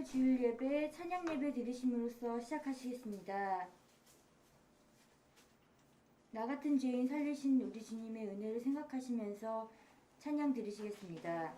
오늘 주일 예배 찬양 예배 드리심으로써 시작하시겠습니다. 나 같은 죄인 살리신 우리 주님의 은혜를 생각하시면서 찬양 드리시겠습니다.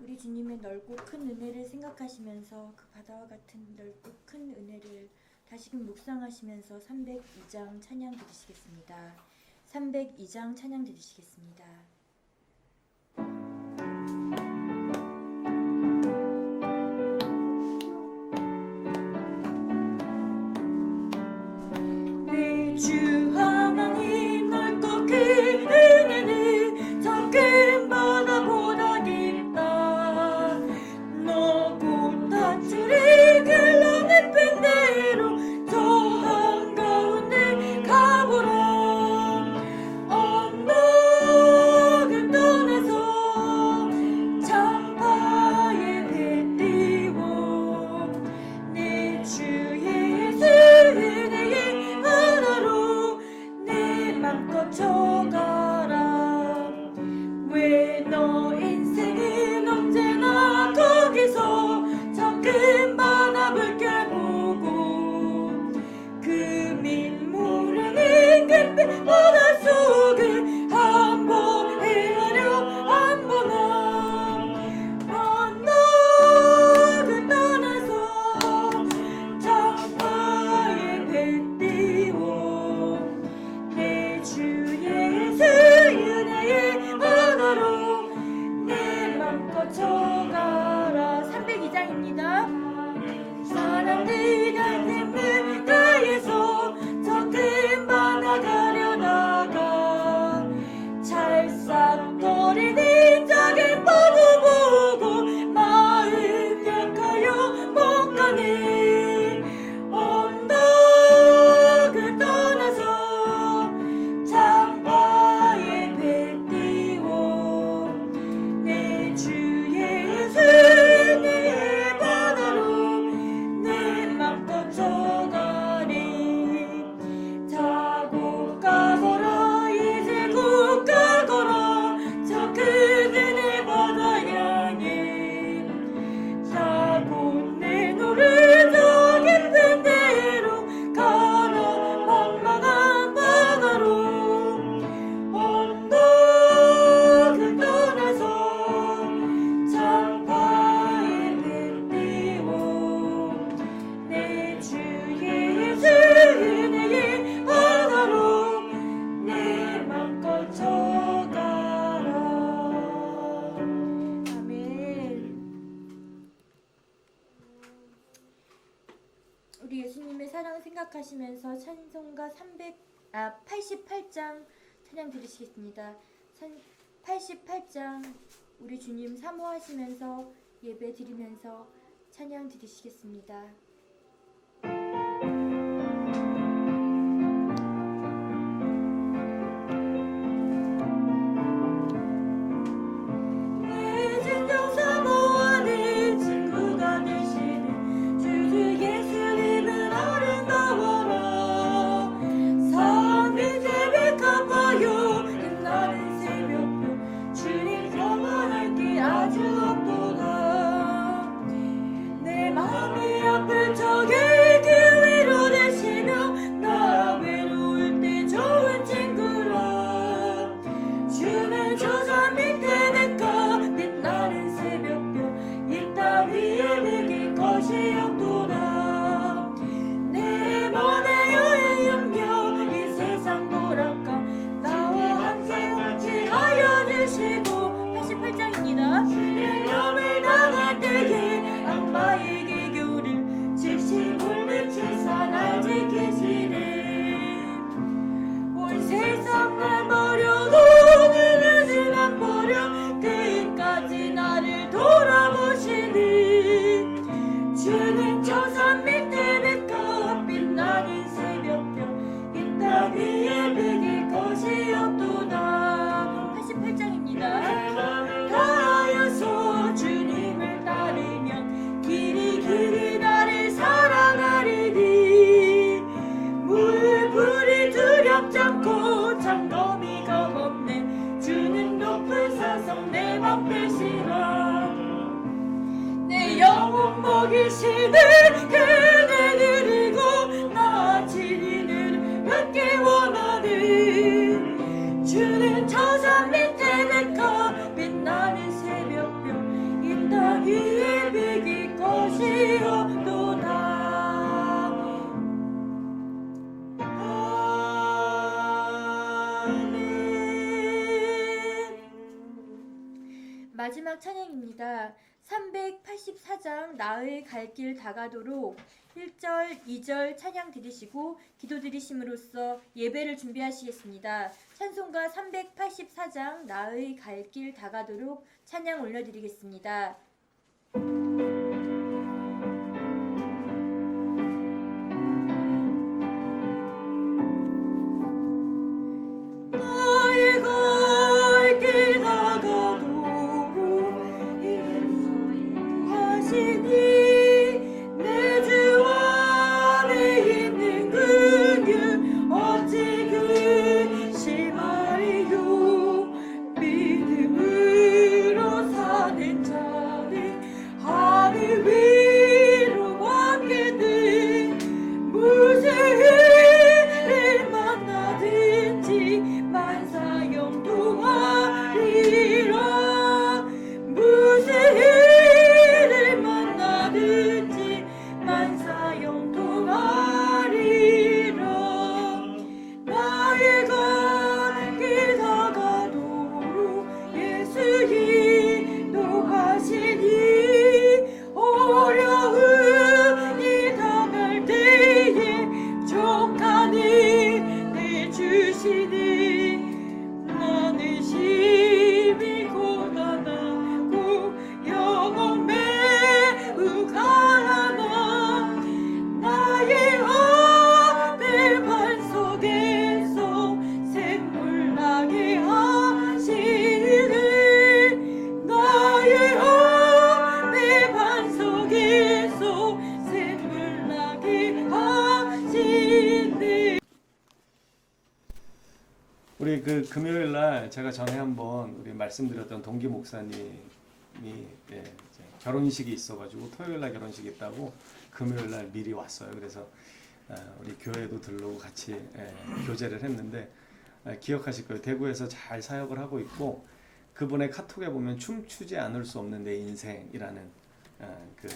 우리 주님의 넓고 큰 은혜를 생각하시면서 그 바다와 같은 넓고 큰 은혜를 다시금 묵상하시면서 302장 찬양 드리시겠습니다. 302장 찬양 드리시겠습니다. 주 하나님 넓고 큰 은혜는 저 큰 바다보다 깊다. 높고 닷줄이 흘러내린 대로 저 한가운데 가보라. 언덕을 떠나서 창파에 배 띄워 내 주 예수 은혜의 바다로 우리 예수님의 사랑 생각하시면서 찬송가 88장 찬양 드리시겠습니다. 88장 우리 주님 사모하시면서 예배 드리면서 찬양 드리시겠습니다. 내 진정 사모하는 친구가 되시는 주 예수님은 아름다워라. 산 밑에 백합화요 빛나는 새벽별 주님 영원할 길 아주 없도다. 내 마음이 아플 적에 그 위로 되시며 나 외로울 때 좋은 친구라. 주는 저 산 밑에 내가 빛나는 새벽별 이 땅 위에 매길 것이 없도다. 내 몸의 여의 염려 이 세상 돌아가 나와 함께 같이 하여 주시고 88장입니다. 주의 영을 당할 때에 악마에게 교를 즉시 물리치사 날 지키시네. 온 세상을 버려도 그는 안 버려 끝까지 나를 돌아보시니. 주는 저 산 밑에 내가 빛나는 새벽별 이 땅 위에 매길 것이 없도다. 88장입니다. 다하여서 주님을 따르면 길이 나를 사랑하리니. 물불이 두렵지 않고 장거미가 없네. 주는 높은 산성 내 방패시라. 내 영혼 먹이시는 그네 드리고 나 지리는 몇 원하는. 주는 저 산 밑에 내가 빛나는 새벽별 이 땅 위에 매길 것이 없도다. 마지막 찬양입니다. 384장 나의 갈 길 다가도록 1절, 2절 찬양 드리시고 기도 드리심으로써 예배를 준비하시겠습니다. 찬송가 384장 나의 갈 길 다가도록 찬양 올려드리겠습니다. 나의 갈 길 다가도록 하시니. 내 주 안에 있는 그는 어찌 근심하리요. 믿음으로 사는 자는 하늘 위로 함께는 무슨 일을 만나든지 만사형통하리라. 무슨 일을 만나든지 만사형통하리라. 나의 갈 길 다가도록 예수 인도하시니. 어려움이 당할 때에 족하는 내 주시니. 나는 심히 고단하고 영혼 매우 가난하. 나의 아들 반 속에서 샘물 나게 하시네. 나의 아들 반 속에서 샘물 나게 하시네. 우리 그 금요일 날 제가 전에 한번 우리 말씀드렸던 동기 목사님이 이제 결혼식이 있어가지고 토요일 날 결혼식이 있다고 금요일 날 미리 왔어요. 그래서 우리 교회도 들르고 같이 교제를 했는데 기억하실 거예요. 대구에서 잘 사역을 하고 있고 그분의 카톡에 보면 춤추지 않을 수 없는 내 인생이라는 그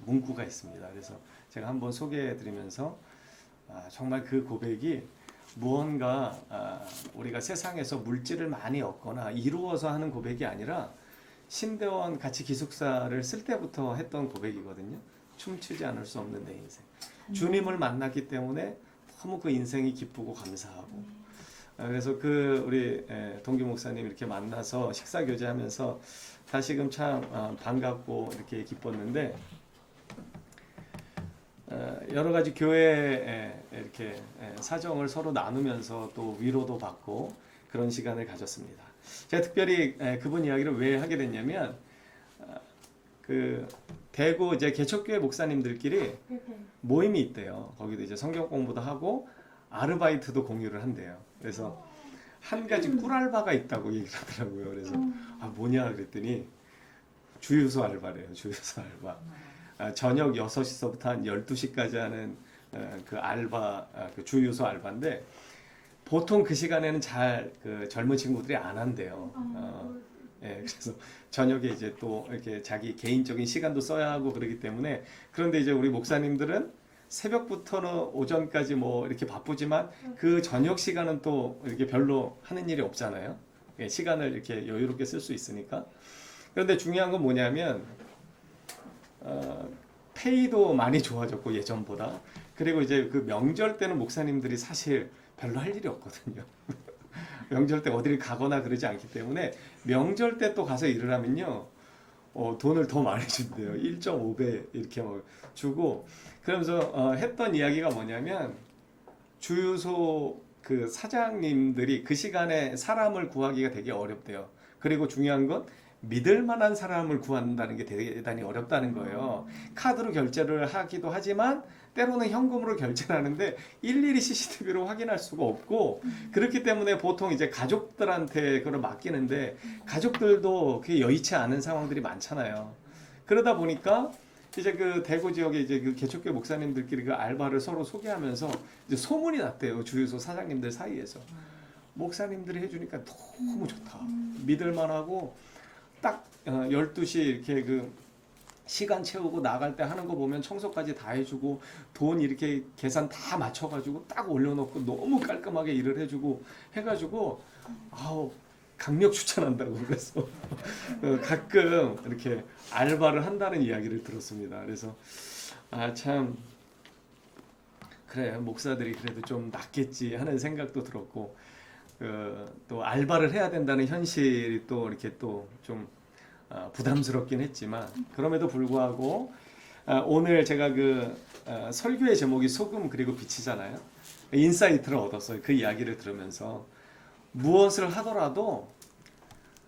문구가 있습니다. 그래서 제가 한번 소개해드리면서 정말 그 고백이 무언가 우리가 세상에서 물질을 많이 얻거나 이루어서 하는 고백이 아니라 신대원 같이 기숙사를 쓸 때부터 했던 고백이거든요. 춤추지 않을 수 없는 내 인생. 주님을 만났기 때문에 너무 그 인생이 기쁘고 감사하고. 그래서 그 우리 동기 목사님 이렇게 만나서 식사 교제하면서 다시금 참 반갑고 이렇게 기뻤는데, 여러 가지 교회에 이렇게 사정을 서로 나누면서 또 위로도 받고 그런 시간을 가졌습니다. 제가 특별히 그분 이야기를 왜 하게 됐냐면, 그 대구 이제 개척교회 목사님들끼리 모임이 있대요. 거기도 이제 성경 공부도 하고 아르바이트도 공유를 한대요. 그래서 한 가지 꿀알바가 있다고 얘기를 하더라고요. 그래서 뭐냐 그랬더니 주유소 알바래요. 주유소 알바. 저녁 6시서부터 한 12시까지 하는 그 알바, 그 주유소 알바인데, 보통 그 시간에는 잘 그 젊은 친구들이 안 한대요. 예, 그래서 저녁에 이제 또 이렇게 자기 개인적인 시간도 써야 하고 그러기 때문에. 그런데 이제 우리 목사님들은 새벽부터는 오전까지 뭐 이렇게 바쁘지만 그 저녁 시간은 또 이렇게 별로 하는 일이 없잖아요. 예, 시간을 이렇게 여유롭게 쓸 수 있으니까. 그런데 중요한 건 뭐냐면, 페이도 많이 좋아졌고 예전보다. 그리고 이제 그 명절 때는 목사님들이 사실 별로 할 일이 없거든요. 명절 때 어디를 가거나 그러지 않기 때문에 명절 때 또 가서 일을 하면요, 돈을 더 많이 준대요. 1.5배 이렇게 뭐 주고. 그러면서 했던 이야기가 뭐냐면, 주유소 그 사장님들이 그 시간에 사람을 구하기가 되게 어렵대요. 그리고 중요한 건 믿을 만한 사람을 구한다는 게 대단히 어렵다는 거예요. 카드로 결제를 하기도 하지만 때로는 현금으로 결제를 하는데 일일이 CCTV로 확인할 수가 없고, 그렇기 때문에 보통 이제 가족들한테 그걸 맡기는데 가족들도 그게 여의치 않은 상황들이 많잖아요. 그러다 보니까 이제 그 대구 지역에 이제 그 개척교회 목사님들끼리 그 알바를 서로 소개하면서 이제 소문이 났대요. 주유소 사장님들 사이에서. 목사님들이 해주니까 너무 좋다. 믿을만하고, 딱 12시 이렇게 그 시간 채우고 나갈 때 하는 거 보면 청소까지 다 해주고 돈 이렇게 계산 다 맞춰가지고 딱 올려놓고 너무 깔끔하게 일을 해주고 해가지고, 아우 강력 추천한다고. 그래서 가끔 이렇게 알바를 한다는 이야기를 들었습니다. 그래서 참 그래, 목사들이 그래도 좀 낫겠지 하는 생각도 들었고, 또 알바를 해야 된다는 현실이 또 이렇게 또 좀 부담스럽긴 했지만, 그럼에도 불구하고 오늘 제가 그 설교의 제목이 소금 그리고 빛이잖아요. 인사이트를 얻었어요. 그 이야기를 들으면서 무엇을 하더라도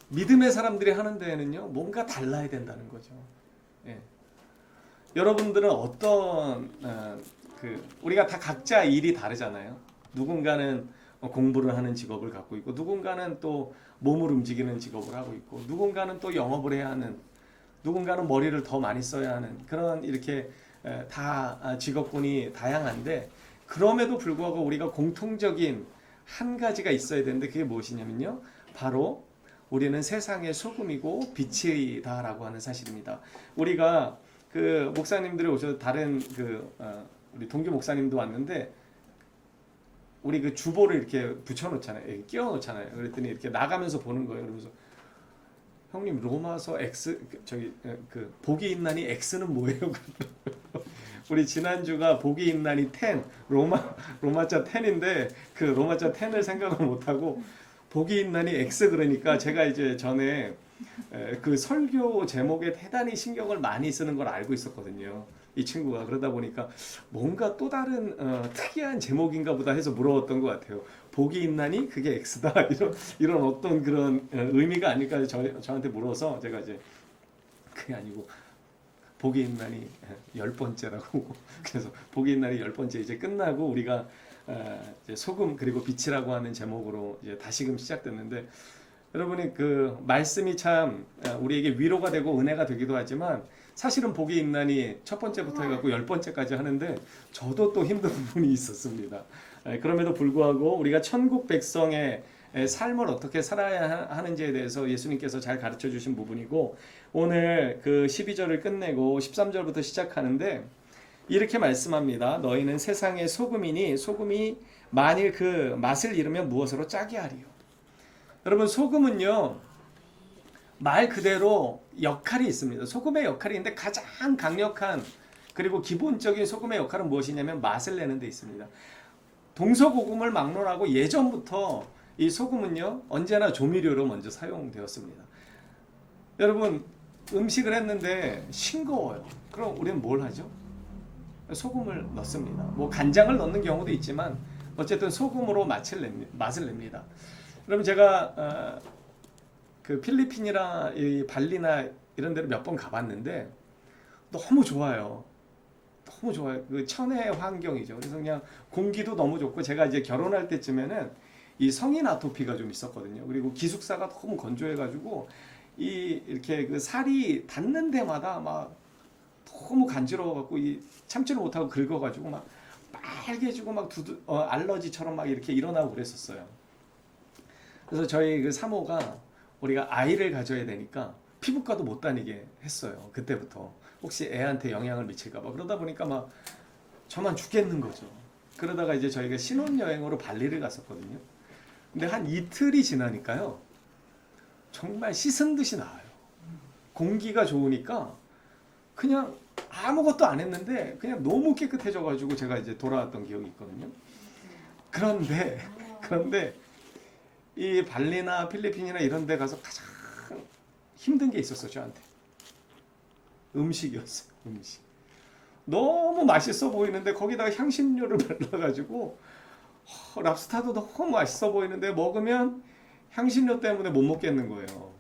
믿음의 사람들이 하는 데에는요, 뭔가 달라야 된다는 거죠. 예. 여러분들은 어떤 우리가 다 각자 일이 다르잖아요. 누군가는 공부를 하는 직업을 갖고 있고, 누군가는 또 몸을 움직이는 직업을 하고 있고, 누군가는 또 영업을 해야 하는, 누군가는 머리를 더 많이 써야 하는, 그런 이렇게 다 직업군이 다양한데, 그럼에도 불구하고 우리가 공통적인 한 가지가 있어야 되는데, 그게 무엇이냐면요, 바로 우리는 세상의 소금이고 빛이다라고 하는 사실입니다. 우리가 그 목사님들이 오셔서 다른 우리 동기 목사님도 왔는데, 우리 그 주보를 이렇게 붙여놓잖아요. 끼워 놓잖아요. 그랬더니 이렇게 나가면서 보는 거예요. 그러면서, 형님 로마서 X 그 복이 있나니 X는 뭐예요? 우리 지난주가 복이 있나니 10 로마자 10인데 그 로마자 10을 생각을 못하고 복이 있나니 X 그러니까, 제가 이제 전에 그 설교 제목에 대단히 신경을 많이 쓰는 걸 알고 있었거든요. 이 친구가. 그러다 보니까 뭔가 또 다른 특이한 제목인가 보다 해서 물어봤던 것 같아요. 복이 있나니 그게 X다. 이런 어떤 그런 의미가 아닐까 저한테 물어서, 제가 이제 그게 아니고 복이 있나니 10번째라고. 그래서 복이 있나니 10번째 이제 끝나고 우리가 이제 소금 그리고 빛이라고 하는 제목으로 이제 다시금 시작됐는데, 여러분이 그 말씀이 참 우리에게 위로가 되고 은혜가 되기도 하지만, 사실은 복이 있나니 첫 번째부터 해갖고 10번째까지 하는데 저도 또 힘든 부분이 있었습니다. 그럼에도 불구하고 우리가 천국 백성의 삶을 어떻게 살아야 하는지에 대해서 예수님께서 잘 가르쳐 주신 부분이고, 오늘 그 12절을 끝내고 13절부터 시작하는데 이렇게 말씀합니다. 너희는 세상의 소금이니 소금이 만일 그 맛을 잃으면 무엇으로 짜게 하리요. 여러분, 소금은요 말 그대로 역할이 있습니다. 소금의 역할이 있는데 가장 강력한 그 그리고 기본적인 소금의 역할은 무엇이냐면 맛을 내는 데 있습니다. 동서고금을 막론하고 예전부터 이 소금은요 언제나 조미료로 먼저 사용되었습니다. 여러분 음식을 했는데 싱거워요. 그럼 우리는 뭘 하죠? 소금을 넣습니다. 뭐 간장을 넣는 경우도 있지만 어쨌든 소금으로 맛을 냅니다. 그럼 제가 그 필리핀이나 이 발리나 이런 데를 몇 번 가봤는데 너무 좋아요. 너무 좋아요. 그 천혜의 환경이죠. 그래서 그냥 공기도 너무 좋고 제가 이제 결혼할 때쯤에는 이 성인 아토피가 좀 있었거든요. 그리고 기숙사가 너무 건조해가지고 이렇게 그 살이 닿는 데마다 막 너무 간지러워갖고 이 참지를 못하고 긁어가지고 막 빨개지고 막 알러지처럼 막 이렇게 일어나고 그랬었어요. 그래서 저희 그 사모가 우리가 아이를 가져야 되니까 피부과도 못 다니게 했어요. 그때부터 혹시 애한테 영향을 미칠까봐. 그러다 보니까 막 저만 죽겠는 거죠. 그러다가 이제 저희가 신혼여행으로 발리를 갔었거든요. 근데 한 이틀이 지나니까요 정말 씻은 듯이 나아요. 공기가 좋으니까 그냥 아무것도 안 했는데 그냥 너무 깨끗해져가지고 제가 이제 돌아왔던 기억이 있거든요. 그런데 이 발리나 필리핀이나 이런 데 가서 가장 힘든 게 있었어요. 저한테 음식이었어요. 음식 너무 맛있어 보이는데 거기다가 향신료를 발라가지고 랍스타도 너무 맛있어 보이는데 먹으면 향신료 때문에 못 먹겠는 거예요.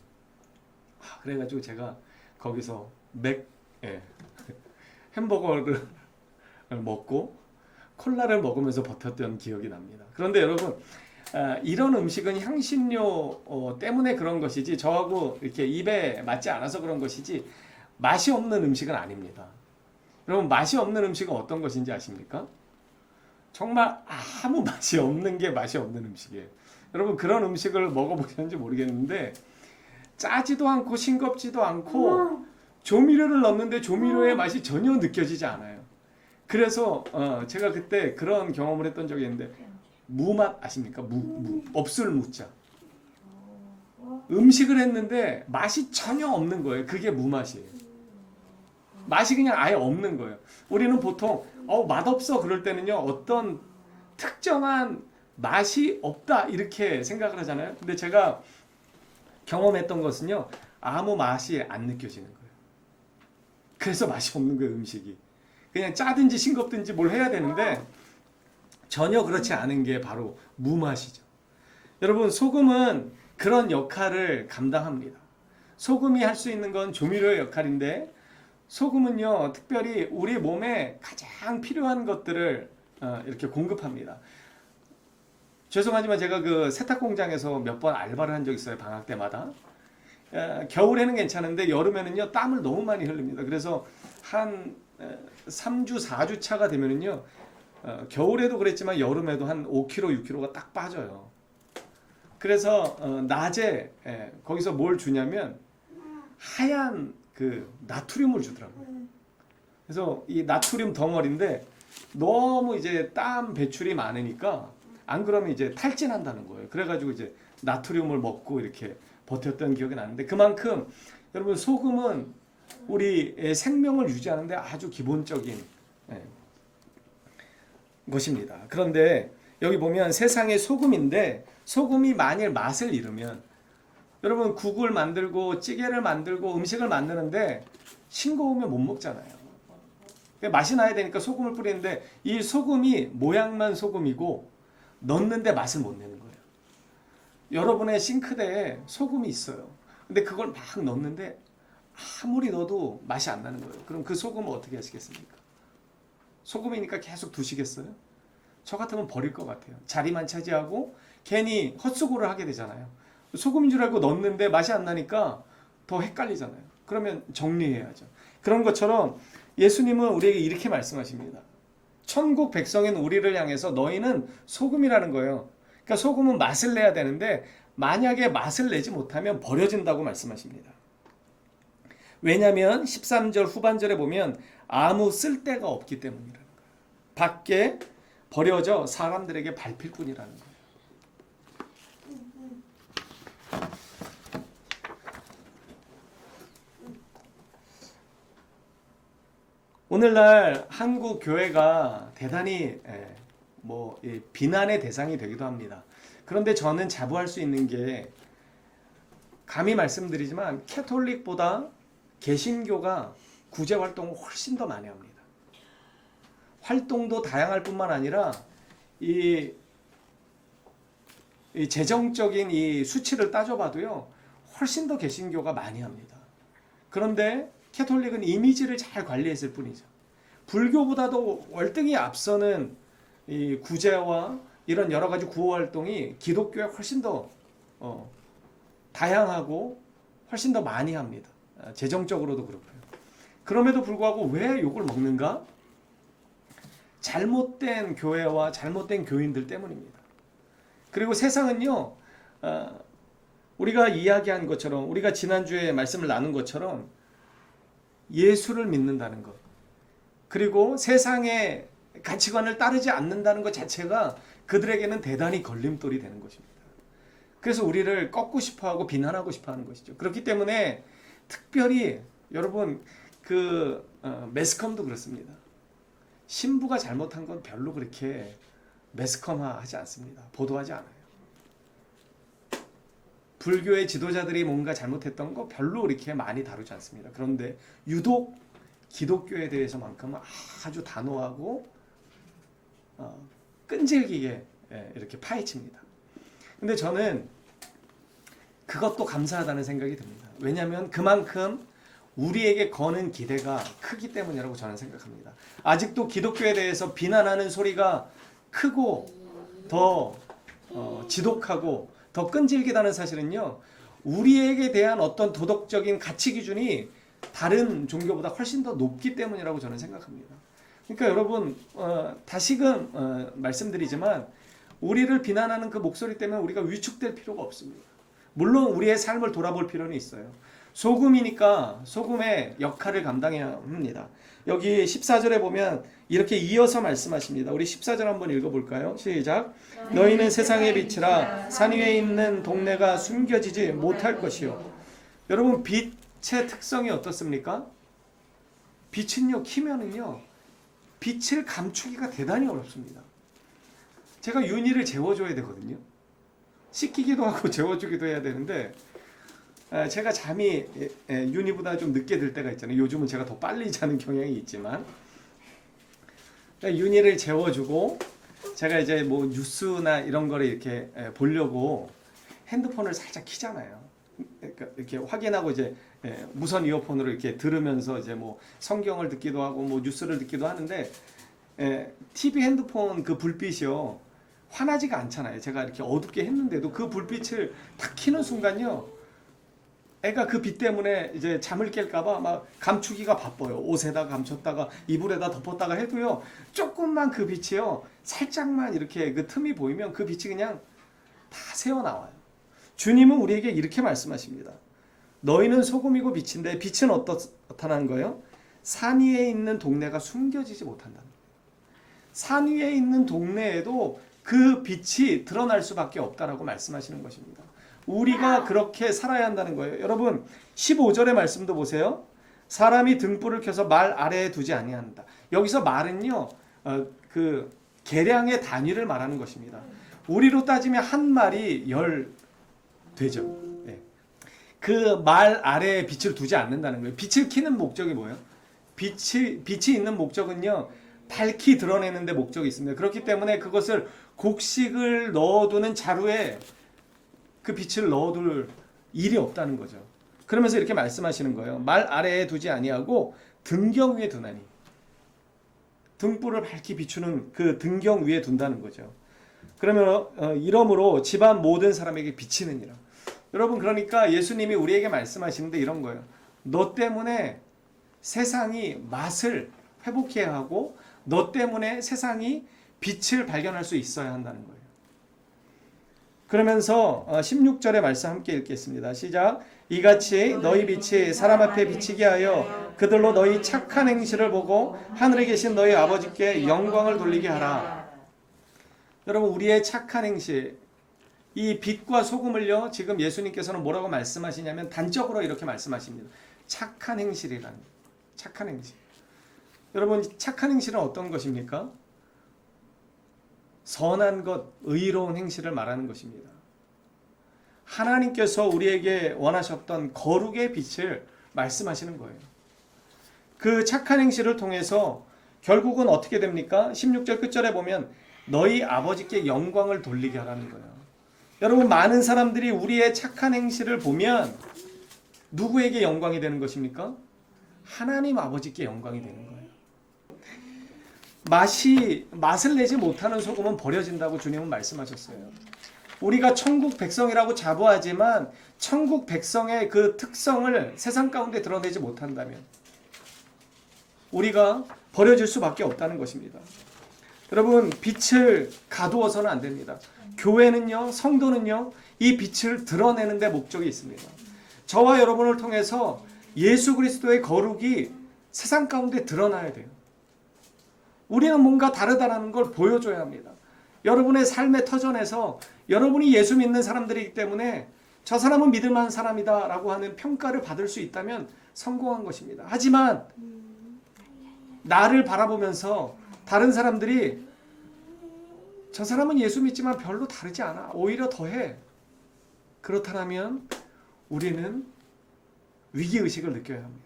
그래가지고 제가 거기서 햄버거를 먹고 콜라를 먹으면서 버텼던 기억이 납니다. 그런데 여러분 이런 음식은 향신료 때문에 그런 것이지 저하고 이렇게 입에 맞지 않아서 그런 것이지 맛이 없는 음식은 아닙니다. 여러분 맛이 없는 음식은 어떤 것인지 아십니까? 정말 아무 맛이 없는 게 맛이 없는 음식이에요. 여러분 그런 음식을 먹어보셨는지 모르겠는데 짜지도 않고 싱겁지도 않고 조미료를 넣는데 조미료의 맛이 전혀 느껴지지 않아요. 그래서 제가 그때 그런 경험을 했던 적이 있는데 무맛 아십니까? 없을 무자. 음식을 했는데 맛이 전혀 없는 거예요. 그게 무맛이에요. 맛이 그냥 아예 없는 거예요. 우리는 보통 맛없어 그럴 때는요 어떤 특정한 맛이 없다 이렇게 생각을 하잖아요. 근데 제가 경험했던 것은요 아무 맛이 안 느껴지는 거예요. 그래서 맛이 없는 거예요. 음식이 그냥 짜든지 싱겁든지 뭘 해야 되는데 전혀 그렇지 않은 게 바로 무맛이죠. 여러분 소금은 그런 역할을 감당합니다. 소금이 할 수 있는 건 조미료의 역할인데 소금은요 특별히 우리 몸에 가장 필요한 것들을 이렇게 공급합니다. 죄송하지만 제가 그 세탁 공장에서 몇 번 알바를 한 적 있어요. 방학 때마다. 겨울에는 괜찮은데 여름에는요 땀을 너무 많이 흘립니다. 그래서 한 3주 4주 차가 되면은요 겨울에도 그랬지만 여름에도 한 5kg 6kg가 딱 빠져요. 그래서 낮에 거기서 뭘 주냐면 하얀 그 나트륨을 주더라고요. 그래서 이 나트륨 덩어리인데 너무 이제 땀 배출이 많으니까 안 그러면 이제 탈진한다는 거예요. 그래가지고 이제 나트륨을 먹고 이렇게 버텼던 기억이 나는데 그만큼 여러분 소금은 우리의 생명을 유지하는데 아주 기본적인 것입니다. 그런데 여기 보면 세상의 소금인데 소금이 만일 맛을 잃으면 여러분 국을 만들고 찌개를 만들고 음식을 만드는데 싱거우면 못 먹잖아요. 맛이 나야 되니까 소금을 뿌리는데 이 소금이 모양만 소금이고 넣는데 맛을 못 내는 거예요. 여러분의 싱크대에 소금이 있어요. 근데 그걸 막 넣는데 아무리 넣어도 맛이 안 나는 거예요. 그럼 그 소금을 어떻게 하시겠습니까? 소금이니까 계속 두시겠어요? 저 같으면 버릴 것 같아요. 자리만 차지하고 괜히 헛수고를 하게 되잖아요. 소금인 줄 알고 넣는데 맛이 안 나니까 더 헷갈리잖아요. 그러면 정리해야죠. 그런 것처럼 예수님은 우리에게 이렇게 말씀하십니다. 천국 백성인 우리를 향해서 너희는 소금이라는 거예요. 그러니까 소금은 맛을 내야 되는데 만약에 맛을 내지 못하면 버려진다고 말씀하십니다. 왜냐하면 13절 후반절에 보면 아무 쓸데가 없기 때문이라는 거예요. 밖에 버려져 사람들에게 밟힐 뿐이라는 거예요. 오늘날 한국 교회가 대단히 비난의 대상이 되기도 합니다. 그런데 저는 자부할 수 있는 게 감히 말씀드리지만 캐톨릭보다 개신교가 구제 활동을 훨씬 더 많이 합니다. 활동도 다양할 뿐만 아니라 이 재정적인 이 수치를 따져봐도요 훨씬 더 개신교가 많이 합니다. 그런데 캐톨릭은 이미지를 잘 관리했을 뿐이죠. 불교보다도 월등히 앞서는 이 구제와 이런 여러 가지 구호 활동이 기독교에 훨씬 더 다양하고 훨씬 더 많이 합니다. 재정적으로도 그렇고요. 그럼에도 불구하고 왜 욕을 먹는가? 잘못된 교회와 잘못된 교인들 때문입니다. 그리고 세상은요, 우리가 이야기한 것처럼, 우리가 지난주에 말씀을 나눈 것처럼 예수를 믿는다는 것, 그리고 세상의 가치관을 따르지 않는다는 것 자체가 그들에게는 대단히 걸림돌이 되는 것입니다. 그래서 우리를 꺾고 싶어하고 비난하고 싶어하는 것이죠. 그렇기 때문에 특별히 여러분 매스컴도 그렇습니다. 신부가 잘못한 건 별로 그렇게 매스컴화하지 않습니다. 보도하지 않아요. 불교의 지도자들이 뭔가 잘못했던 거 별로 그렇게 많이 다루지 않습니다. 그런데 유독 기독교에 대해서만큼은 아주 단호하고 끈질기게 이렇게 파헤칩니다. 근데 저는 그것도 감사하다는 생각이 듭니다. 왜냐하면 그만큼 우리에게 거는 기대가 크기 때문이라고 저는 생각합니다. 아직도 기독교에 대해서 비난하는 소리가 크고 더 지독하고 더 끈질기다는 사실은요, 우리에게 대한 어떤 도덕적인 가치 기준이 다른 종교보다 훨씬 더 높기 때문이라고 저는 생각합니다. 그러니까 여러분 다시금 말씀드리지만 우리를 비난하는 그 목소리 때문에 우리가 위축될 필요가 없습니다. 물론 우리의 삶을 돌아볼 필요는 있어요. 소금이니까 소금의 역할을 감당해야 합니다. 여기 14절에 보면 이렇게 이어서 말씀하십니다. 우리 14절 한번 읽어볼까요? 시작. 너희는 세상의 빛이라 산 위에 있는 동네가 숨겨지지 못할 것이요. 여러분 빛의 특성이 어떻습니까? 빛은요, 키면은요, 빛을 감추기가 대단히 어렵습니다. 제가 윤희를 재워줘야 되거든요. 씻기기도 하고 재워주기도 해야 되는데 제가 잠이 윤희보다 좀 늦게 들 때가 있잖아요. 요즘은 제가 더 빨리 자는 경향이 있지만 윤희를 재워주고 제가 이제 뭐 뉴스나 이런 거를 이렇게 보려고 핸드폰을 살짝 켜잖아요. 이렇게 확인하고 이제 무선 이어폰으로 이렇게 들으면서 이제 뭐 성경을 듣기도 하고 뭐 뉴스를 듣기도 하는데 TV 핸드폰 그 불빛이요 환하지가 않잖아요. 제가 이렇게 어둡게 했는데도 그 불빛을 탁 켜는 순간요, 애가 그 빛 때문에 이제 잠을 깰까봐 막 감추기가 바빠요. 옷에다 감췄다가 이불에다 덮었다가 해도요, 조금만 그 빛이요 살짝만 이렇게 그 틈이 보이면 그 빛이 그냥 다 새어나와요. 주님은 우리에게 이렇게 말씀하십니다. 너희는 소금이고 빛인데 빛은 어떻다는 거예요? 산 위에 있는 동네가 숨겨지지 못한다는 거예요. 산 위에 있는 동네에도 그 빛이 드러날 수밖에 없다라고 말씀하시는 것입니다. 우리가 그렇게 살아야 한다는 거예요. 여러분 15절의 말씀도 보세요. 사람이 등불을 켜서 말 아래에 두지 아니한다. 여기서 말은요 그 계량의 단위를 말하는 것입니다. 우리로 따지면 한 말이 10 되죠. 그 말 아래에 빛을 두지 않는다는 거예요. 빛을 켜는 목적이 뭐예요? 빛이 있는 목적은요, 밝히 드러내는 데 목적이 있습니다. 그렇기 때문에 그것을 곡식을 넣어두는 자루에 그 빛을 넣어둘 일이 없다는 거죠. 그러면서 이렇게 말씀하시는 거예요. 말 아래에 두지 아니하고 등경 위에 두나니. 등불을 밝히 비추는 그 등경 위에 둔다는 거죠. 그러면 이러므로 집안 모든 사람에게 비치느니라. 여러분 그러니까 예수님이 우리에게 말씀하시는데 이런 거예요. 너 때문에 세상이 맛을 회복해야 하고 너 때문에 세상이 빛을 발견할 수 있어야 한다는 거예요. 그러면서 16절의 말씀 함께 읽겠습니다. 시작. 이같이 너희 빛이 사람 앞에 비치게 하여 그들로 너희 착한 행실을 보고 하늘에 계신 너희 아버지께 영광을 돌리게 하라. 여러분 우리의 착한 행실, 이 빛과 소금을요 지금 예수님께서는 뭐라고 말씀하시냐면 단적으로 이렇게 말씀하십니다. 착한 행실이라는, 착한 행실. 여러분, 착한 행실은 어떤 것입니까? 선한 것, 의로운 행실을 말하는 것입니다. 하나님께서 우리에게 원하셨던 거룩의 빛을 말씀하시는 거예요. 그 착한 행실을 통해서 결국은 어떻게 됩니까? 16절 끝절에 보면 너희 아버지께 영광을 돌리게 하라는 거예요. 여러분, 많은 사람들이 우리의 착한 행실을 보면 누구에게 영광이 되는 것입니까? 하나님 아버지께 영광이 되는 거예요. 맛을 내지 못하는 소금은 버려진다고 주님은 말씀하셨어요. 우리가 천국 백성이라고 자부하지만 천국 백성의 그 특성을 세상 가운데 드러내지 못한다면 우리가 버려질 수밖에 없다는 것입니다. 여러분, 빛을 가두어서는 안 됩니다. 교회는요, 성도는요, 이 빛을 드러내는 데 목적이 있습니다. 저와 여러분을 통해서 예수 그리스도의 거룩이 세상 가운데 드러나야 돼요. 우리는 뭔가 다르다는 걸 보여줘야 합니다. 여러분의 삶의 터전에서 여러분이 예수 믿는 사람들이기 때문에 저 사람은 믿을 만한 사람이다 라고 하는 평가를 받을 수 있다면 성공한 것입니다. 하지만 나를 바라보면서 다른 사람들이 저 사람은 예수 믿지만 별로 다르지 않아, 오히려 더해, 그렇다면 우리는 위기의식을 느껴야 합니다.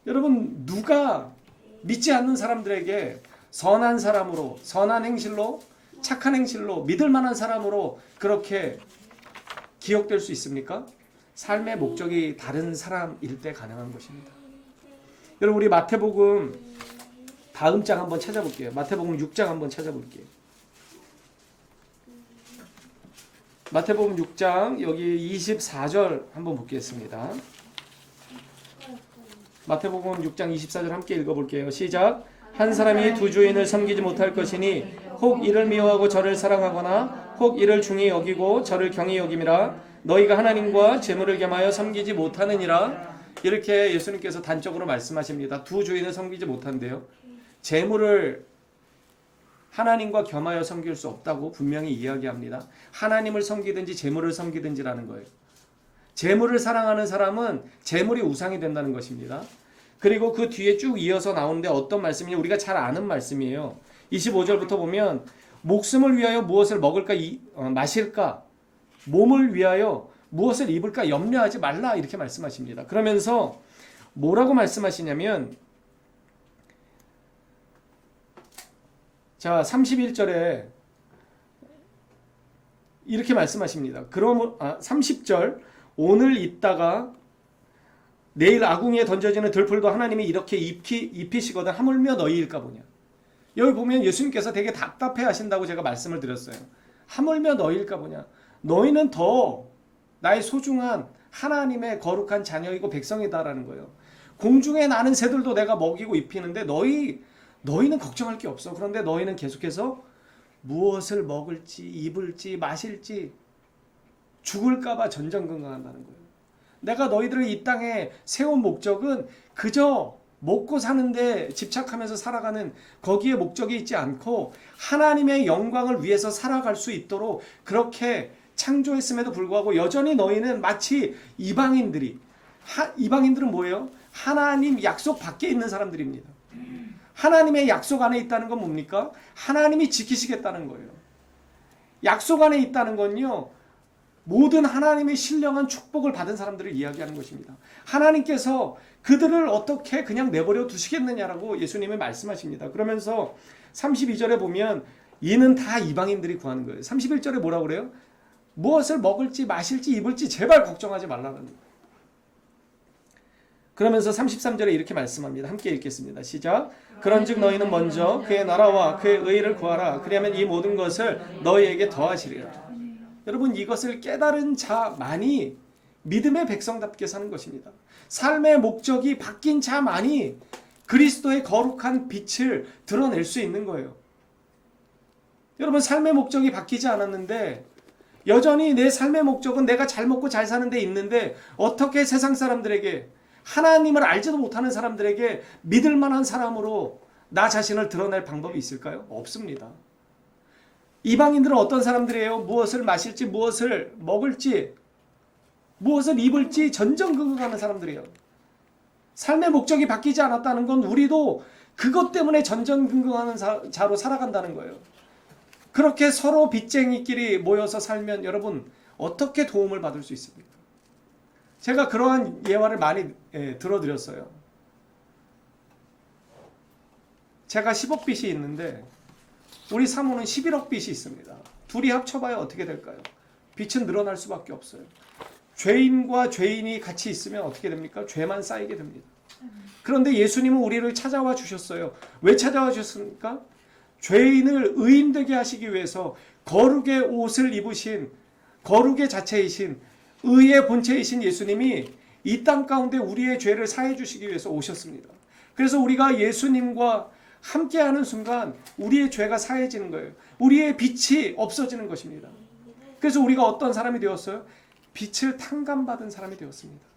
여러분, 누가 믿지 않는 사람들에게 선한 사람으로, 선한 행실로, 착한 행실로, 믿을 만한 사람으로 그렇게 기억될 수 있습니까? 삶의 목적이 다른 사람일 때 가능한 것입니다. 여러분, 우리 마태복음 다음 장 한번 찾아볼게요. 마태복음 6장 한번 찾아볼게요. 마태복음 6장 여기 24절 한번 보겠습니다. 마태복음 6장 24절 함께 읽어볼게요. 시작. 한 사람이 두 주인을 섬기지 못할 것이니 혹 이를 미워하고 저를 사랑하거나 혹 이를 중히 여기고 저를 경히 여김이라. 너희가 하나님과 재물을 겸하여 섬기지 못하느니라. 이렇게 예수님께서 단적으로 말씀하십니다. 두 주인을 섬기지 못한대요. 재물을 하나님과 겸하여 섬길 수 없다고 분명히 이야기합니다. 하나님을 섬기든지 재물을 섬기든지라는 거예요. 재물을 사랑하는 사람은 재물이 우상이 된다는 것입니다. 그리고 그 뒤에 쭉 이어서 나오는데 어떤 말씀이냐, 우리가 잘 아는 말씀이에요. 25절부터 보면 목숨을 위하여 무엇을 먹을까 마실까, 몸을 위하여 무엇을 입을까 염려하지 말라, 이렇게 말씀하십니다. 그러면서 뭐라고 말씀하시냐면, 자 31절에 이렇게 말씀하십니다. 30절, 오늘 있다가 내일 아궁이에 던져지는 들풀도 하나님이 이렇게 입히시거든 하물며 너희일까 보냐. 여기 보면 예수님께서 되게 답답해 하신다고 제가 말씀을 드렸어요. 하물며 너희일까 보냐. 너희는 더 나의 소중한 하나님의 거룩한 자녀이고 백성이다라는 거예요. 공중에 나는 새들도 내가 먹이고 입히는데 너희는 걱정할 게 없어. 그런데 너희는 계속해서 무엇을 먹을지 입을지 마실지 죽을까 봐 전전긍긍한다는 거예요. 내가 너희들을 이 땅에 세운 목적은 그저 먹고 사는데 집착하면서 살아가는 거기에 목적이 있지 않고 하나님의 영광을 위해서 살아갈 수 있도록 그렇게 창조했음에도 불구하고 여전히 너희는 마치 이방인들은 뭐예요? 하나님 약속 밖에 있는 사람들입니다. 하나님의 약속 안에 있다는 건 뭡니까? 하나님이 지키시겠다는 거예요. 약속 안에 있다는 건요, 모든 하나님의 신령한 축복을 받은 사람들을 이야기하는 것입니다. 하나님께서 그들을 어떻게 그냥 내버려 두시겠느냐라고 예수님이 말씀하십니다. 그러면서 32절에 보면 이는 다 이방인들이 구하는 거예요. 31절에 뭐라고 그래요? 무엇을 먹을지 마실지 입을지 제발 걱정하지 말라는 거예요. 그러면서 33절에 이렇게 말씀합니다. 함께 읽겠습니다. 시작. 그런즉 너희는 먼저 그의 나라와 그의 의를 구하라. 그리하면 이 모든 것을 너희에게 더하시리라. 여러분, 이것을 깨달은 자만이 믿음의 백성답게 사는 것입니다. 삶의 목적이 바뀐 자만이 그리스도의 거룩한 빛을 드러낼 수 있는 거예요. 여러분, 삶의 목적이 바뀌지 않았는데 여전히 내 삶의 목적은 내가 잘 먹고 잘 사는 데 있는데 어떻게 세상 사람들에게, 하나님을 알지도 못하는 사람들에게 믿을 만한 사람으로 나 자신을 드러낼 방법이 있을까요? 없습니다. 이방인들은 어떤 사람들이에요? 무엇을 마실지, 무엇을 먹을지, 무엇을 입을지 전전긍긍하는 사람들이에요. 삶의 목적이 바뀌지 않았다는 건 우리도 그것 때문에 전전긍긍하는 자로 살아간다는 거예요. 그렇게 서로 빚쟁이끼리 모여서 살면 여러분 어떻게 도움을 받을 수 있습니까? 제가 그러한 예화를 많이 들어드렸어요. 제가 10억 빚이 있는데 우리 사모는 11억 빚이 있습니다. 둘이 합쳐봐야 어떻게 될까요? 빚은 늘어날 수밖에 없어요. 죄인과 죄인이 같이 있으면 어떻게 됩니까? 죄만 쌓이게 됩니다. 그런데 예수님은 우리를 찾아와 주셨어요. 왜 찾아와 주셨습니까? 죄인을 의인되게 하시기 위해서 거룩의 옷을 입으신, 거룩의 자체이신, 의의 본체이신 예수님이 이 땅 가운데 우리의 죄를 사해 주시기 위해서 오셨습니다. 그래서 우리가 예수님과 함께하는 순간 우리의 죄가 사해지는 거예요. 우리의 빛이 없어지는 것입니다. 그래서 우리가 어떤 사람이 되었어요? 빛을 탕감받은 사람이 되었습니다.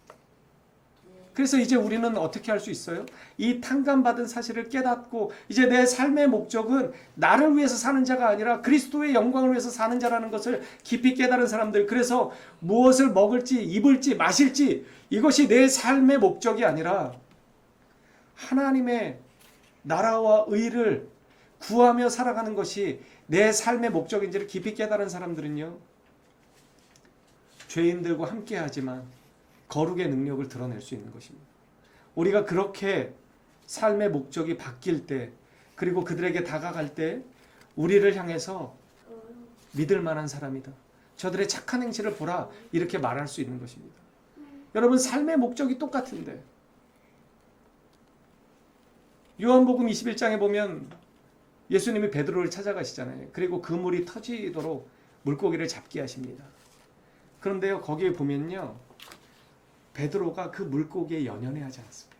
그래서 이제 우리는 어떻게 할 수 있어요? 이 탕감받은 사실을 깨닫고 이제 내 삶의 목적은 나를 위해서 사는 자가 아니라 그리스도의 영광을 위해서 사는 자라는 것을 깊이 깨달은 사람들. 그래서 무엇을 먹을지 입을지 마실지 이것이 내 삶의 목적이 아니라 하나님의 나라와 의를 구하며 살아가는 것이 내 삶의 목적인지를 깊이 깨달은 사람들은요, 죄인들과 함께하지만 거룩의 능력을 드러낼 수 있는 것입니다. 우리가 그렇게 삶의 목적이 바뀔 때, 그리고 그들에게 다가갈 때 우리를 향해서 믿을 만한 사람이다, 저들의 착한 행실을 보라, 이렇게 말할 수 있는 것입니다. 여러분, 삶의 목적이 똑같은데 요한복음 21장에 보면 예수님이 베드로를 찾아가시잖아요. 그리고 그물이 터지도록 물고기를 잡게 하십니다. 그런데요, 거기에 보면요, 베드로가 그 물고기에 연연해하지 않습니다.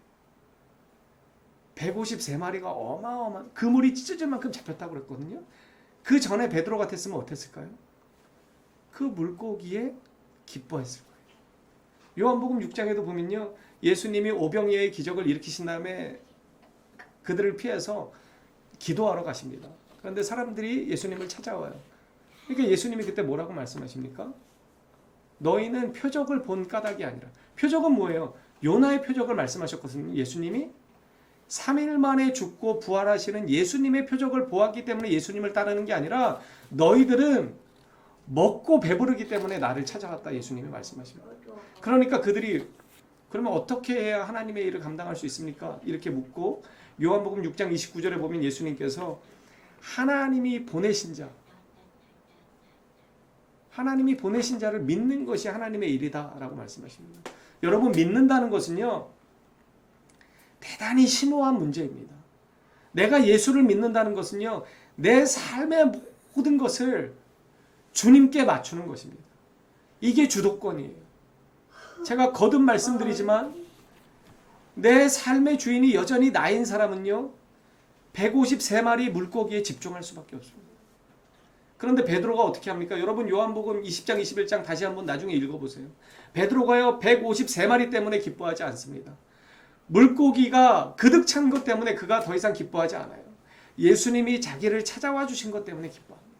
153마리가 어마어마한, 그물이 찢어질 만큼 잡혔다고 그랬거든요. 그 전에 베드로 같았으면 어땠을까요? 그 물고기에 기뻐했을 거예요. 요한복음 6장에도 보면요, 예수님이 오병이어의 기적을 일으키신 다음에 그들을 피해서 기도하러 가십니다. 그런데 사람들이 예수님을 찾아와요. 그러니까 예수님이 그때 뭐라고 말씀하십니까? 너희는 표적을 본 까닭이 아니라, 표적은 뭐예요? 요나의 표적을 말씀하셨거든요. 예수님이 3일 만에 죽고 부활하시는 예수님의 표적을 보았기 때문에 예수님을 따르는 게 아니라 너희들은 먹고 배부르기 때문에 나를 찾아갔다, 예수님이 말씀하십니다. 그러니까 그들이 그러면 어떻게 해야 하나님의 일을 감당할 수 있습니까? 이렇게 묻고 요한복음 6장 29절에 보면 예수님께서 하나님이 보내신 자, 하나님이 보내신 자를 믿는 것이 하나님의 일이다 라고 말씀하십니다. 여러분, 믿는다는 것은요, 대단히 심오한 문제입니다. 내가 예수를 믿는다는 것은요, 내 삶의 모든 것을 주님께 맞추는 것입니다. 이게 주도권이에요. 제가 거듭 말씀드리지만 내 삶의 주인이 여전히 나인 사람은요, 153마리 물고기에 집중할 수밖에 없습니다. 그런데 베드로가 어떻게 합니까? 여러분, 요한복음 20장 21장 다시 한번 나중에 읽어보세요. 베드로가요, 153마리 때문에 기뻐하지 않습니다. 물고기가 그득 찬 것 때문에 그가 더 이상 기뻐하지 않아요. 예수님이 자기를 찾아와 주신 것 때문에 기뻐합니다.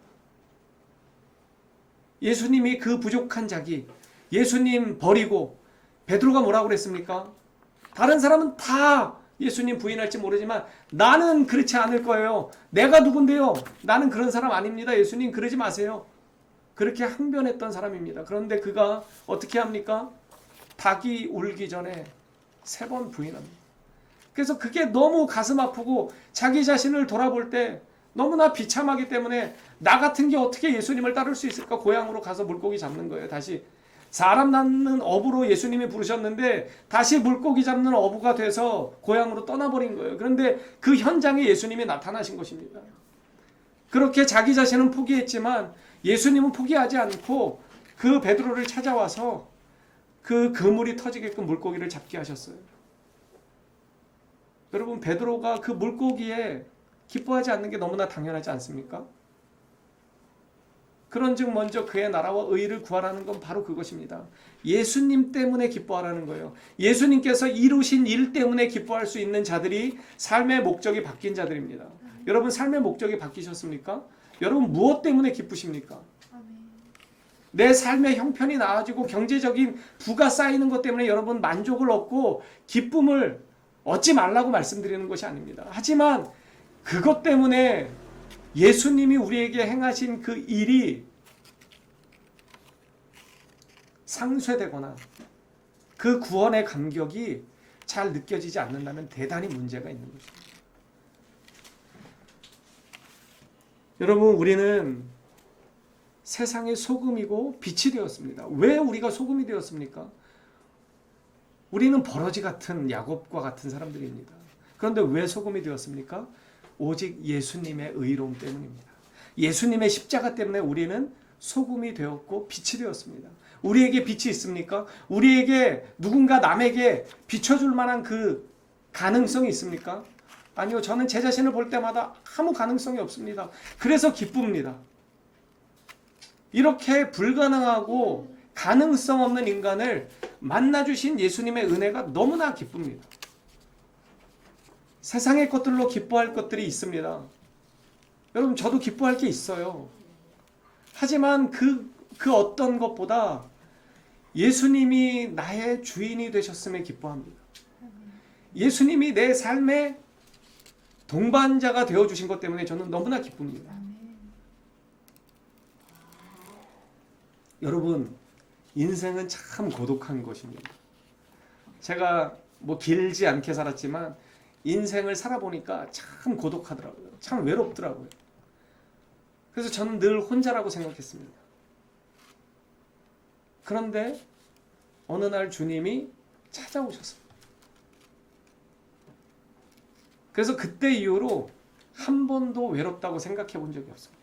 예수님이 그 부족한 자기, 예수님 버리고, 베드로가 뭐라고 그랬습니까? 다른 사람은 다 예수님 부인할지 모르지만 나는 그렇지 않을 거예요. 내가 누군데요? 나는 그런 사람 아닙니다. 예수님 그러지 마세요. 그렇게 항변했던 사람입니다. 그런데 그가 어떻게 합니까? 닭이 울기 전에 3번 부인합니다. 그래서 그게 너무 가슴 아프고 자기 자신을 돌아볼 때 너무나 비참하기 때문에 나 같은 게 어떻게 예수님을 따를 수 있을까? 고향으로 가서 물고기 잡는 거예요. 다시 사람 낳는 어부로 예수님이 부르셨는데 다시 물고기 잡는 어부가 돼서 고향으로 떠나버린 거예요. 그런데 그 현장에 예수님이 나타나신 것입니다. 그렇게 자기 자신은 포기했지만 예수님은 포기하지 않고 그 베드로를 찾아와서 그 그물이 터지게끔 물고기를 잡게 하셨어요. 여러분, 베드로가 그 물고기에 기뻐하지 않는 게 너무나 당연하지 않습니까? 그런즉 먼저 그의 나라와 의를 구하라는 건 바로 그것입니다. 예수님 때문에 기뻐하라는 거예요. 예수님께서 이루신 일 때문에 기뻐할 수 있는 자들이 삶의 목적이 바뀐 자들입니다. 여러분, 삶의 목적이 바뀌셨습니까? 여러분, 무엇 때문에 기쁘십니까? 내 삶의 형편이 나아지고 경제적인 부가 쌓이는 것 때문에 여러분 만족을 얻고 기쁨을 얻지 말라고 말씀드리는 것이 아닙니다. 하지만 그것 때문에 예수님이 우리에게 행하신 그 일이 상쇄되거나 그 구원의 감격이 잘 느껴지지 않는다면 대단히 문제가 있는 것입니다. 여러분, 우리는 세상의 소금이고 빛이 되었습니다. 왜 우리가 소금이 되었습니까? 우리는 버러지 같은 야곱과 같은 사람들입니다. 그런데 왜 소금이 되었습니까? 오직 예수님의 의로움 때문입니다. 예수님의 십자가 때문에 우리는 소금이 되었고 빛이 되었습니다. 우리에게 빛이 있습니까? 우리에게 누군가 남에게 비춰줄 만한 그 가능성이 있습니까? 아니요. 저는 제 자신을 볼 때마다 아무 가능성이 없습니다. 그래서 기쁩니다. 이렇게 불가능하고 가능성 없는 인간을 만나주신 예수님의 은혜가 너무나 기쁩니다. 세상의 것들로 기뻐할 것들이 있습니다. 여러분, 저도 기뻐할 게 있어요. 하지만 그 어떤 것보다 예수님이 나의 주인이 되셨음에 기뻐합니다. 예수님이 내 삶의 동반자가 되어주신 것 때문에 저는 너무나 기쁩니다. 여러분, 인생은 참 고독한 것입니다. 제가 뭐 길지 않게 살았지만 인생을 살아보니까 참 고독하더라고요. 참 외롭더라고요. 그래서 저는 늘 혼자라고 생각했습니다. 그런데 어느 날 주님이 찾아오셨습니다. 그래서 그때 이후로 한 번도 외롭다고 생각해 본 적이 없습니다.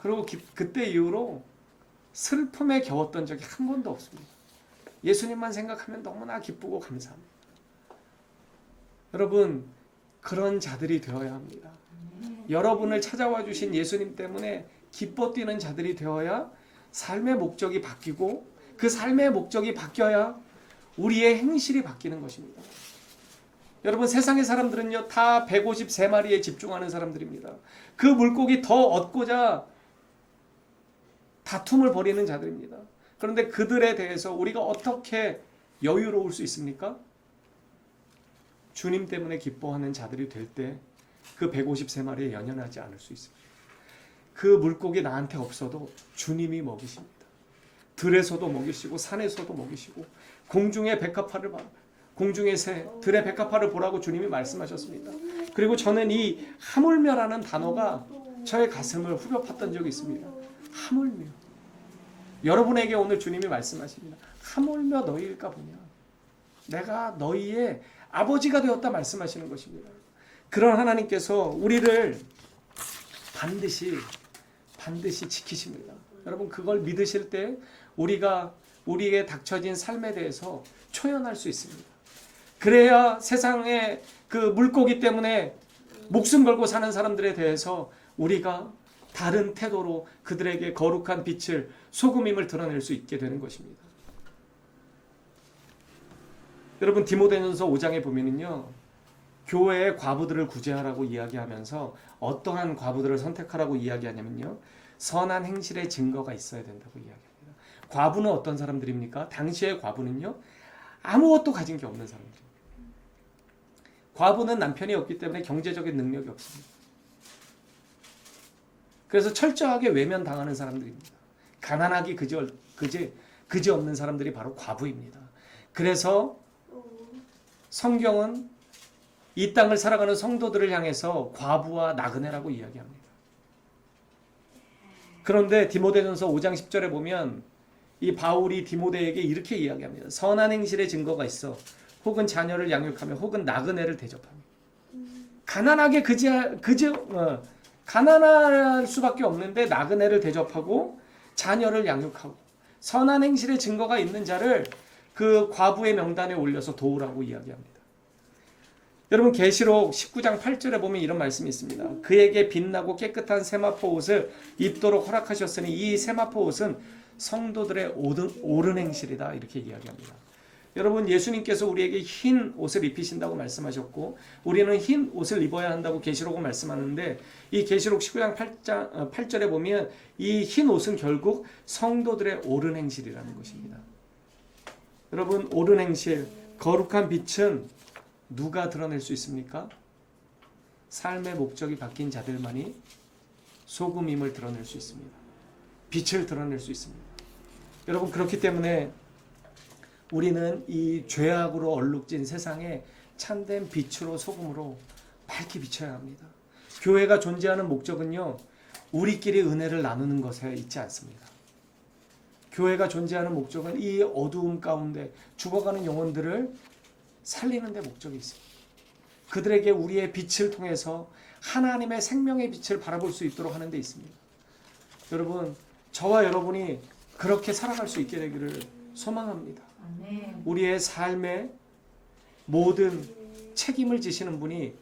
그리고 그때 이후로 슬픔에 겨웠던 적이 한 번도 없습니다. 예수님만 생각하면 너무나 기쁘고 감사합니다. 여러분, 그런 자들이 되어야 합니다. 여러분을 찾아와 주신 예수님 때문에 기뻐 뛰는 자들이 되어야 삶의 목적이 바뀌고 그 삶의 목적이 바뀌어야 우리의 행실이 바뀌는 것입니다. 여러분, 세상의 사람들은요 다 153마리에 집중하는 사람들입니다. 그 물고기 더 얻고자 다툼을 벌이는 자들입니다. 그런데 그들에 대해서 우리가 어떻게 여유로울 수 있습니까? 주님 때문에 기뻐하는 자들이 될 때 그 153마리에 연연하지 않을 수 있습니다. 그 물고기 나한테 없어도 주님이 먹이십니다. 들에서도 먹이시고 산에서도 먹이시고 공중의 백합화를 봐, 공중의 새, 들의 백합화를 보라고 주님이 말씀하셨습니다. 그리고 저는 이 하물며라는 단어가 저의 가슴을 후벼 팠던 적이 있습니다. 하물며. 여러분에게 오늘 주님이 말씀하십니다. 하물며 너희일까 보냐. 내가 너희의 아버지가 되었다 말씀하시는 것입니다. 그런 하나님께서 우리를 반드시 지키십니다. 여러분, 그걸 믿으실 때 우리가 우리에게 닥쳐진 삶에 대해서 초연할 수 있습니다. 그래야 세상의 그 물고기 때문에 목숨 걸고 사는 사람들에 대해서 우리가 다른 태도로 그들에게 거룩한 빛을, 소금임을 드러낼 수 있게 되는 것입니다. 여러분, 디모데전서 5장에 보면은요, 교회의 과부들을 구제하라고 이야기하면서 어떠한 과부들을 선택하라고 이야기하냐면요, 선한 행실의 증거가 있어야 된다고 이야기합니다. 과부는 어떤 사람들입니까? 당시의 과부는요, 아무것도 가진 게 없는 사람들입니다. 과부는 남편이 없기 때문에 경제적인 능력이 없습니다. 그래서 철저하게 외면당하는 사람들입니다. 가난하기 그지없는 사람들이 바로 과부입니다. 그래서 성경은 이 땅을 살아가는 성도들을 향해서 과부와 나그네라고 이야기합니다. 그런데 디모데전서 5장 10절에 보면 이 바울이 디모데에게 이렇게 이야기합니다. 선한 행실의 증거가 있어 혹은 자녀를 양육하며 혹은 나그네를 대접하며. 가난하게 가난할 수밖에 없는데 나그네를 대접하고 자녀를 양육하고 선한 행실의 증거가 있는 자를 그 과부의 명단에 올려서 도우라고 이야기합니다. 여러분, 계시록 19장 8절에 보면 이런 말씀이 있습니다. 그에게 빛나고 깨끗한 세마포 옷을 입도록 허락하셨으니 이 세마포 옷은 성도들의 옳은 행실이다, 이렇게 이야기합니다. 여러분, 예수님께서 우리에게 흰 옷을 입히신다고 말씀하셨고 우리는 흰 옷을 입어야 한다고 계시록은 말씀하는데 이 계시록 19장 8절에 보면 이 흰 옷은 결국 성도들의 옳은 행실이라는 것입니다. 여러분, 옳은 행실, 거룩한 빛은 누가 드러낼 수 있습니까? 삶의 목적이 바뀐 자들만이 소금임을 드러낼 수 있습니다. 빛을 드러낼 수 있습니다. 여러분, 그렇기 때문에 우리는 이 죄악으로 얼룩진 세상에 참된 빛으로 소금으로 밝게 비춰야 합니다. 교회가 존재하는 목적은요, 우리끼리 은혜를 나누는 것에 있지 않습니다. 교회가 존재하는 목적은 이 어두움 가운데 죽어가는 영혼들을 살리는 데 목적이 있습니다. 그들에게 우리의 빛을 통해서 하나님의 생명의 빛을 바라볼 수 있도록 하는 데 있습니다. 여러분, 저와 여러분이 그렇게 살아갈 수 있게 되기를 소망합니다. 우리의 삶의 모든 책임을 지시는 분이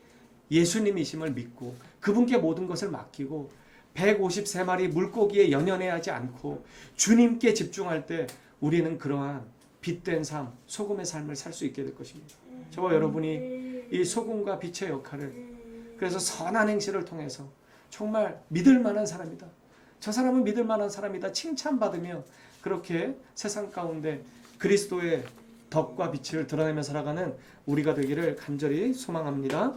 예수님이심을 믿고 그분께 모든 것을 맡기고 153마리 물고기에 연연해하지 않고 주님께 집중할 때 우리는 그러한 빛된 삶, 소금의 삶을 살 수 있게 될 것입니다. 저와 여러분이 이 소금과 빛의 역할을, 그래서 선한 행실을 통해서 정말 믿을 만한 사람이다, 저 사람은 믿을 만한 사람이다 칭찬받으며 그렇게 세상 가운데 그리스도의 덕과 빛을 드러내며 살아가는 우리가 되기를 간절히 소망합니다.